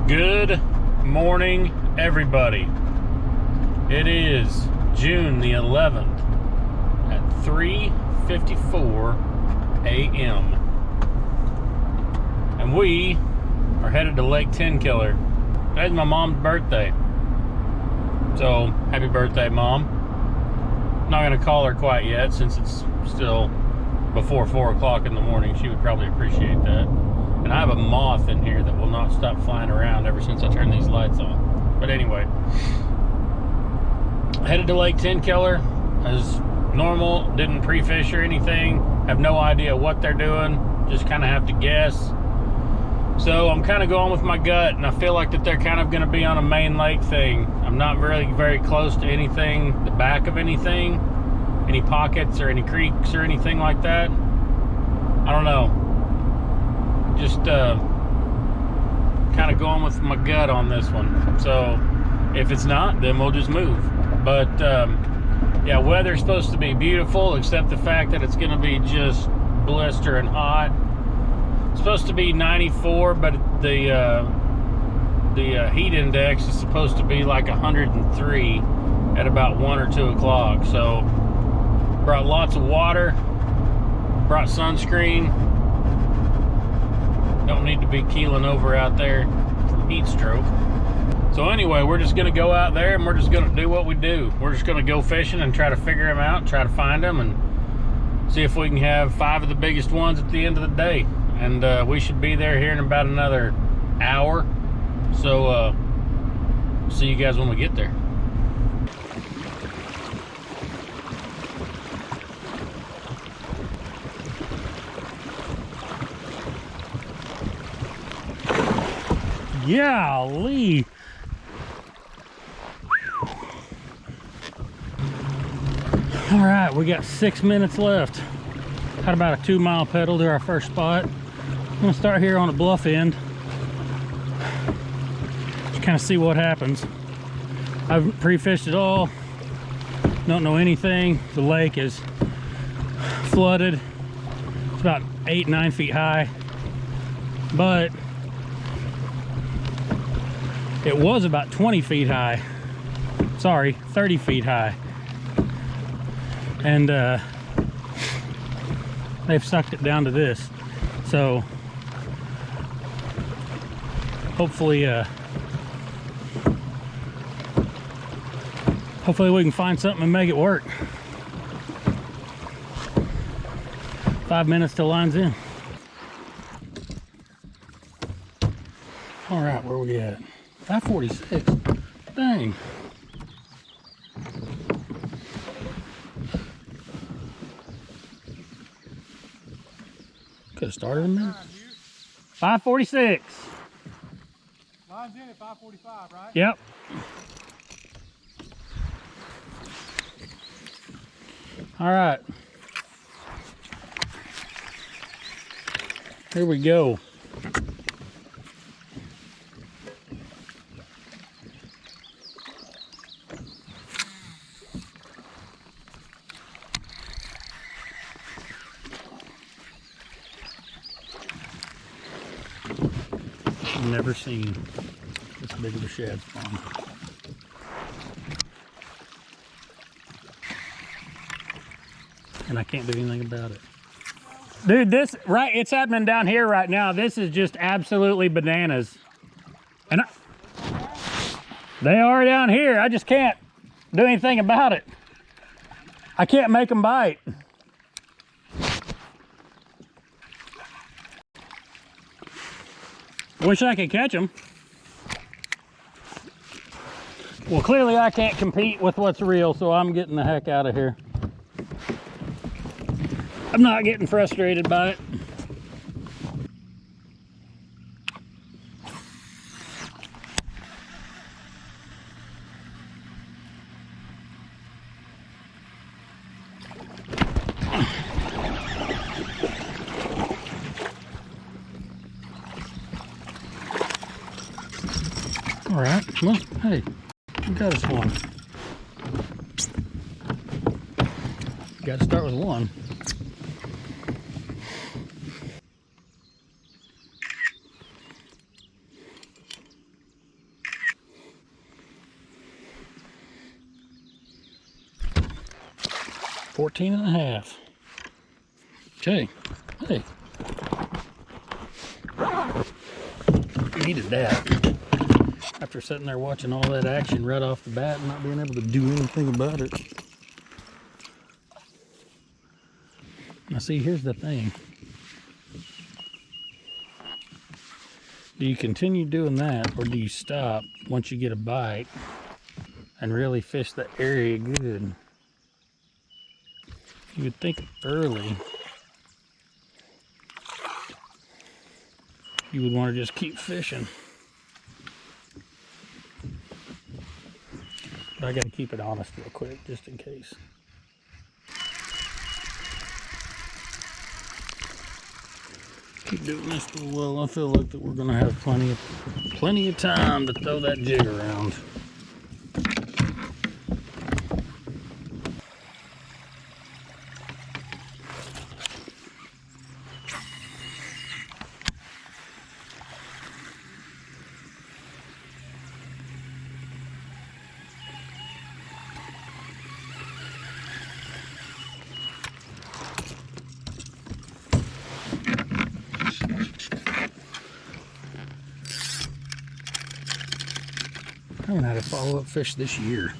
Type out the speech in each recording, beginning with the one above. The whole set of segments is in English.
Good morning, everybody. It is June the 11th at 3:54 a.m. and we are headed to Lake Tenkiller. Today's my mom's birthday, so happy birthday, Mom. I'm not going to call her quite yet since it's still before 4 o'clock in the morning. She would probably appreciate that. And I have a moth in here that will not stop flying around ever since I turned these lights on. But anyway, headed to Lake Tenkiller as normal. Didn't pre-fish or anything. Have no idea what they're doing. Just kind of have to guess. So I'm kind of going with my gut, and I feel like that they're kind of going to be on a main lake thing. I'm not really very close to anything, the back of anything, any pockets or any creeks or anything like that. I don't know. Just kind of going with my gut on this one. So if it's not, then we'll just move. But yeah, weather's supposed to be beautiful, except the fact that it's going to be just blistering hot. It's supposed to be 94, but the heat index is supposed to be like 103 at about 1 or 2 o'clock. So brought lots of water, brought sunscreen. Don't need to be keeling over out there from heat stroke. So anyway, we're just going to go out there and we're just going to do what we do. We're just going to go fishing and try to figure them out, try to find them, and see if we can have 5 of the biggest ones at the end of the day. And we should be there here in about another hour. So see you guys when we get there. Golly. All right, we got 6 minutes left. Had about a 2-mile pedal to our first spot. I'm gonna start here on the bluff end. Just kind of see what happens. I've pre-fished it all. Don't know anything. The lake is flooded. It's about 8-9 feet high, but it was about 20 feet high. Sorry, 30 feet high. And they've sucked it down to this. So hopefully we can find something and make it work. 5 minutes till line's in. All right, where we at? 546. Dang. Could have started a minute. 546. Line's in at 545, right? Yep. All right. Here we go. Never seen this big of a shad spawn. And I can't do anything about it. Dude, this, right, it's happening down here right now. This is just absolutely bananas. And they are down here. I just can't do anything about it. I can't make them bite. Wish I could catch them. Well, clearly I can't compete with what's real, so I'm getting the heck out of here. I'm not getting frustrated by it. All right, well, hey, we got us one. Got to start with one. 14 and a half. Okay. Hey. Needed that. After sitting there watching all that action right off the bat and not being able to do anything about it. Now see, here's the thing. Do you continue doing that, or do you stop once you get a bite and really fish the area good? You would think early you would want to just keep fishing. But I got to keep it honest real quick, just in case. Keep doing this for a while. I feel like that we're gonna have plenty of time to throw that jig around. I haven't had a follow-up fish this year.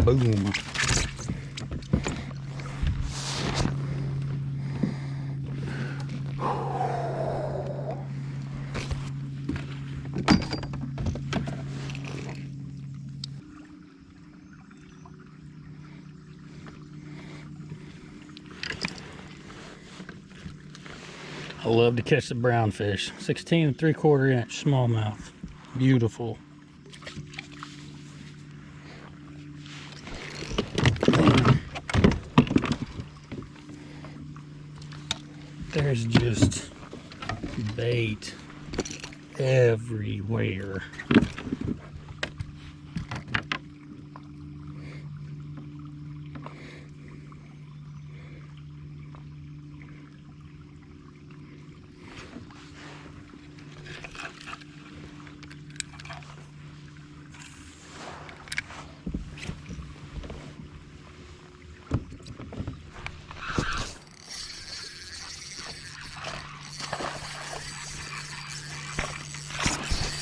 Boom. I love to catch the brown fish. 16 3/4 inch smallmouth. Beautiful. There's just bait everywhere.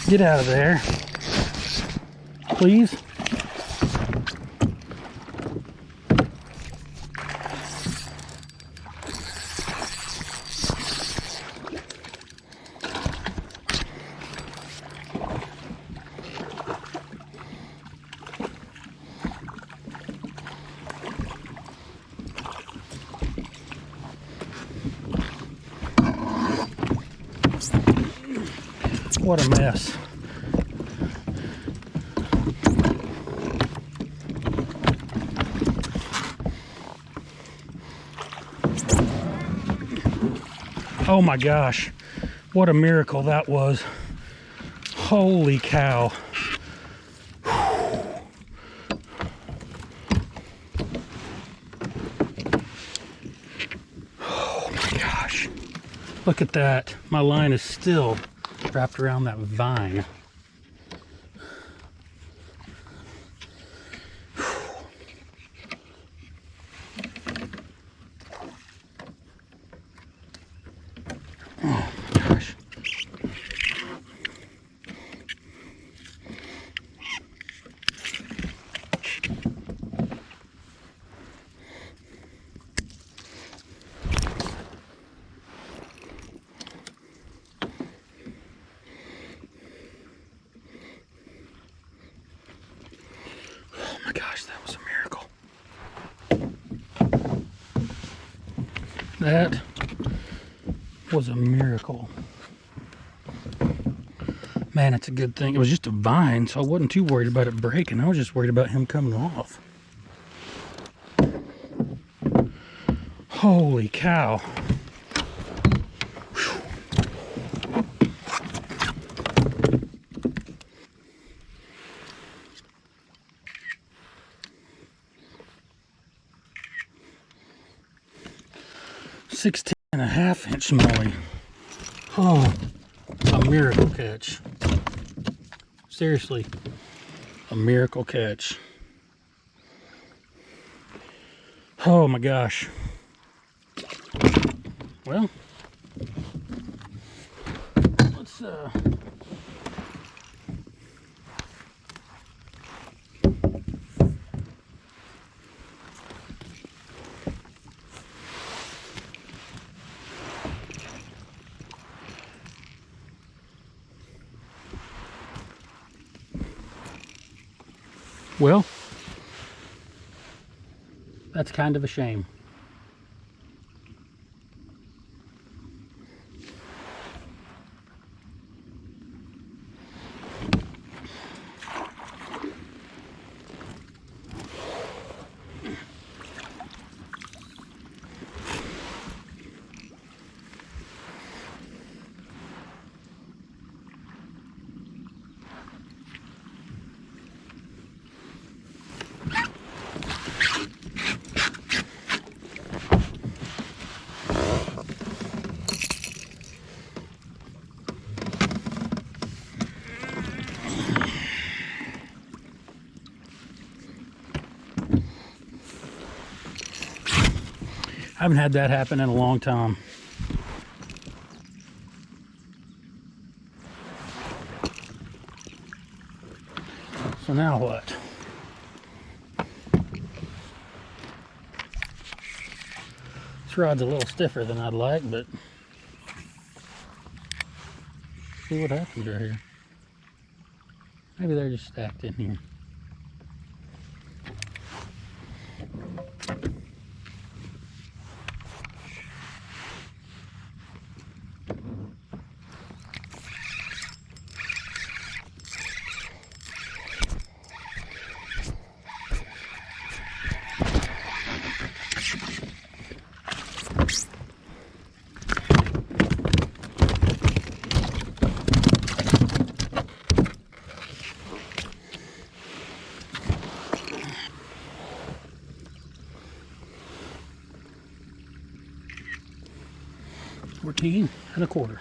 Get out of there, please. What a mess. Oh my gosh, what a miracle that was. Holy cow. Oh my gosh. Look at that. My line is still wrapped around that vine. Oh my gosh. That was a miracle. Man, it's a good thing. It was just a vine, so I wasn't too worried about it breaking. I was just worried about him coming off. Holy cow. Whew. $16.5-inch smallie. Oh, a miracle catch. Seriously, a miracle catch. Oh my gosh. Well, let's well, that's kind of a shame. I haven't had that happen in a long time. So now what? This rod's a little stiffer than I'd like, but see what happens right here. Maybe they're just stacked in here. $14.25.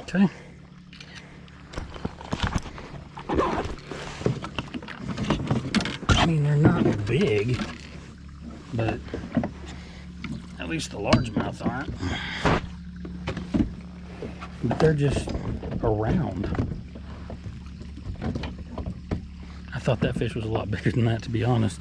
Okay. I mean, they're not big, but at least the largemouth aren't. But they're just around. I thought that fish was a lot bigger than that, to be honest.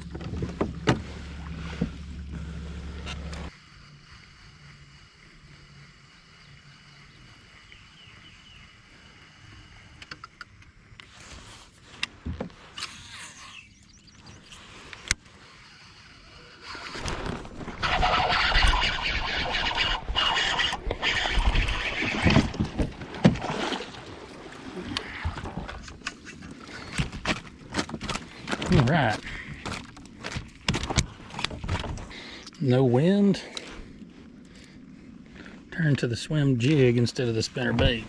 All right. No wind. Turn to the swim jig instead of the spinner bait.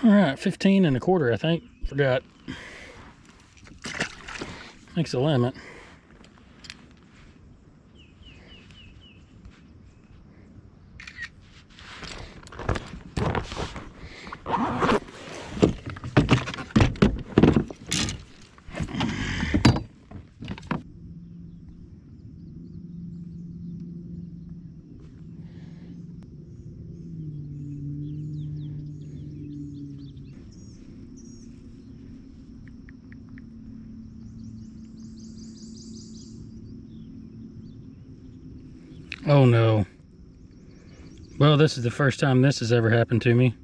All right, 15.25, I think. Forgot. Makes the limit. Oh no. Well, this is the first time this has ever happened to me.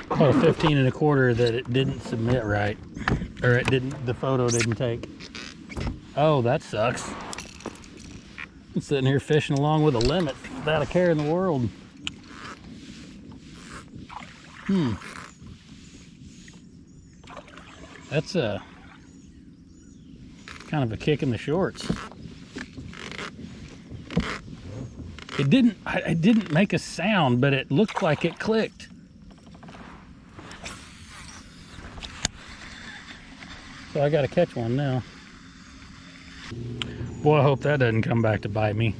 Caught a 15 1/4 that it didn't submit right, or the photo didn't take. Oh, that sucks. I'm sitting here fishing along with a limit without a care in the world. That's a kind of a kick in the shorts. It didn't make a sound, but it looked like it clicked. So I gotta catch one now. Boy, I hope that doesn't come back to bite me.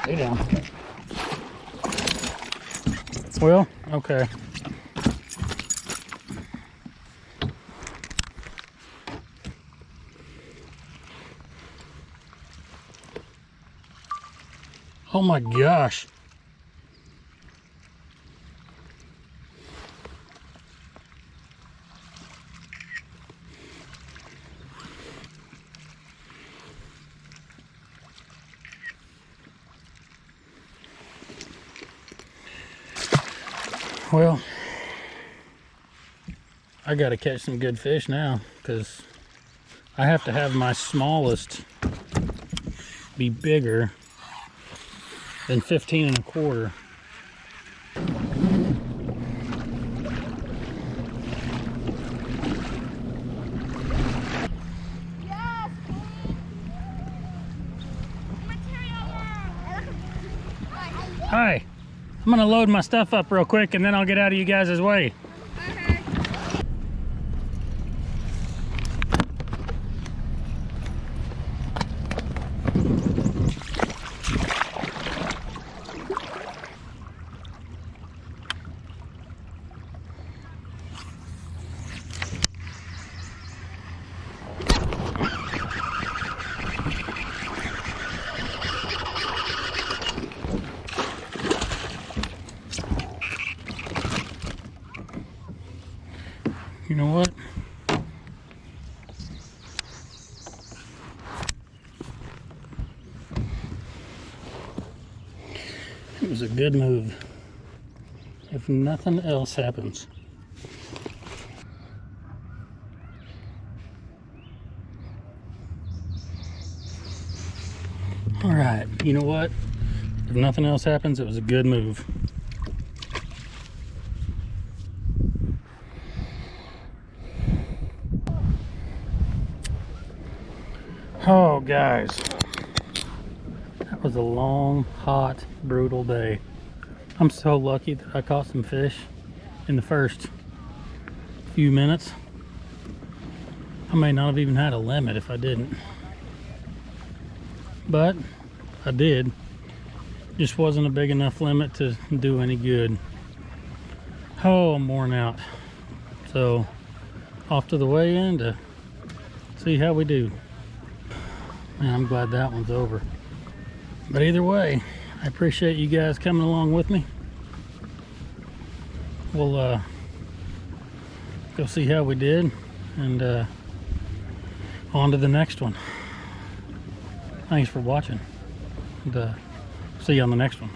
Stay down. Well, okay. Oh my gosh. Well, I gotta catch some good fish now, because I have to have my smallest be bigger than 15 1/4. Yes, Hi, I'm gonna load my stuff up real quick and then I'll get out of you guys' way. okay. You know what? It was a good move, if nothing else happens. All right, you know what? If nothing else happens, it was a good move. Oh, guys, that was a long, hot, brutal day. I'm so lucky that I caught some fish in the first few minutes. I may not have even had a limit if I didn't. But I did. Just wasn't a big enough limit to do any good. Oh, I'm worn out. So, off to the weigh-in to see how we do. Man, I'm glad that one's over. But either way, I appreciate you guys coming along with me. We'll go see how we did, and on to the next one. Thanks for watching, and see you on the next one.